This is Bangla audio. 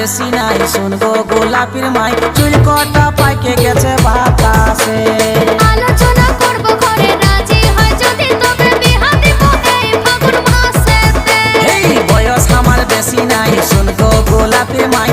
বেশি নাই, শুনগো গোলাপির মাই চুল কটা পাইকে গেছে বাতাসে। আলোচনা করব ঘরে রাজি হয় যদি তবে বিহা দিব এই ফাগুন মাসেতে। এই বয়স আমার বেশি নাই, শুনগো গোলাপির মাই